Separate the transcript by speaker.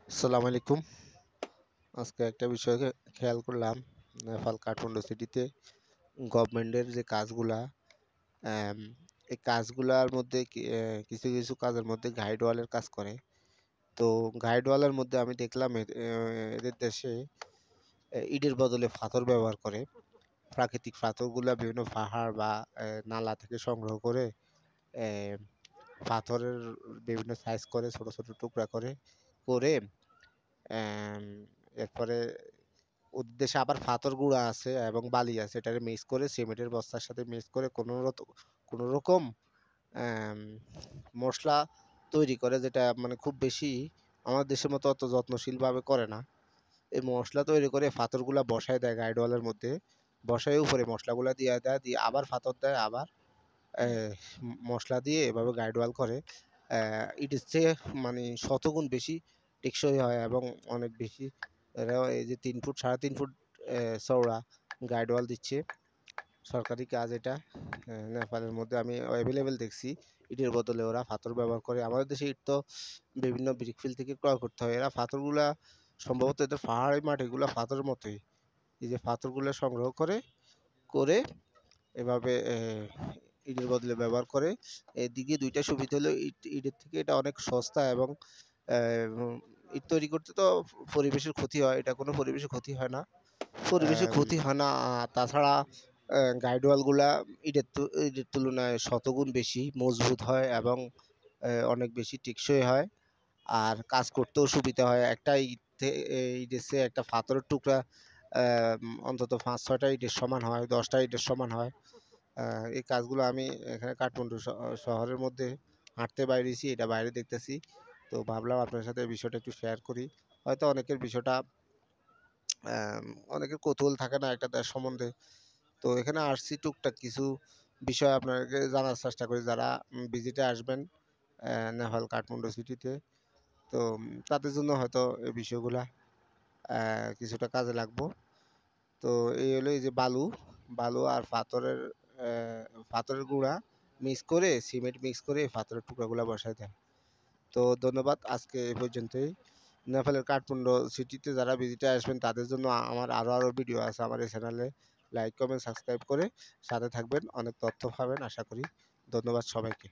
Speaker 1: আসসালামু আলাইকুম। আজকে একটা বিষয়কে খেয়াল করলাম, নেপাল কাঠমান্ডু সিটিতে গভর্নমেন্টের যে কাজগুলা, আম, এই কাজগুলার মধ্যে কিছু কিছু কাজের মধ্যে গাইড ওয়ালের কাজ করে। তো গাইড ওয়ালের মধ্যে আমি দেখলাম এদের দেশে ইটের বদলে পাথর ব্যবহার করে। প্রাকৃতিক পাথরগুলা বিভিন্ন পাহাড় বা নালা থেকে সংগ্রহ করে আহ, পাথরের বিভিন্ন সাইজ করে, ছোট ছোট টুকরা করে করে আম, এরপরে উদ্দেশ্যে আবার পাথর গুঁড়া আছে এবং বালি আছে, এটাকে মিক্স করে সিমেন্টের বস্তার সাথে মিক্স করে কোনো রকম আম, মশলা তৈরি করে, যেটা মানে খুব বেশি আমার দেশের মতো অত যত্নশীল ভাবে করে না। এই মশলা তৈরি করে পাথরগুলা বসায় দেয় গাইড ওয়ালের মধ্যে, বসায় উপরে মশলাগুলা দিয়ে দেয়, দিয়ে আবার পাথর দেয়, আবার মশলা দিয়ে এভাবে গাইড ওয়াল করে। ইটের চেয়ে মানে শতগুণ বেশি টেকসই হয় এবং অনেক বেশি। এরা এই যে 3 ফুট 3.5 ফুট চওড়া গাইড ওয়াল দিচ্ছে, সরকারি কাজ এটা। নেপালের মধ্যে আমি অ্যাভেলেবেল দেখছি। ইটের বদলে ওরা পাথর ব্যবহার করে। আমাদের দেশে ইট তো বিভিন্ন ব্রিকফিল্ড থেকে ক্রয় করতে হয়, এরা পাথরগুলা সম্ভবত এদের পাহাড়ি মাটিগুলা পাথরের মতোই, এই যে পাথরগুলো সংগ্রহ করে করে এভাবে ইটের বদলে ব্যবহার করে। এদিকে দুইটা সুবিধা হলো, ইটের থেকে এটা অনেক সস্তা এবং ইট তৈরি করতে তো পরিবেশের ক্ষতি হয়, এটা কোনো পরিবেশের ক্ষতি হয় না, পরিবেশের ক্ষতি হয় না। তাছাড়া গাইড ওয়ালগুলা ইটের তুলনায় শতগুণ বেশি মজবুত হয় এবং অনেক বেশি টেকসই হয়, আর কাজ করতেও সুবিধা হয়। একটা ইটের চেয়ে একটা পাথরের টুকরা অন্তত 5-6টা ইটের সমান হয়, 10টা ইটের সমান হয়। এই কাজগুলো আমি এখানে কাঠমান্ডু শহরের মধ্যে হাঁটতে বাইরেছি, এটা বাইরে দেখতেছি। তো ভাবলাম আপনার সাথে এই বিষয়টা একটু শেয়ার করি। হয়তো অনেকের বিষয়টা অনেকের কৌতূহল থাকে না একটা দেশ সম্বন্ধে। তো এখানে আসছি টুকটাক কিছু বিষয় আপনাকে জানার চেষ্টা করি, যারা ভিজিটে আসবেন নেপাল কাঠমান্ডু সিটিতে। তো তাদের জন্য হয়তো এই বিষয়গুলা কিছুটা কাজে লাগবো। তো এই হলো এই যে বালু, বালু আর পাথরের গুঁড়া মিক্স করে, সিমেন্ট মিক্স করে পাথরের টুকরাগুলা বসায় দেয়। তো ধন্যবাদ, আজকে এই পর্যন্তই। নেপালের কাঠমান্ডু সিটিতে যারা ভিজিটে আসবেন তাদের জন্য আমার আরও ভিডিও আছে আমার এই চ্যানেলে। লাইক কমেন্ট সাবস্ক্রাইব করে সাথে থাকবেন, অনেক তথ্য পাবেন আশা করি। ধন্যবাদ সবাইকে।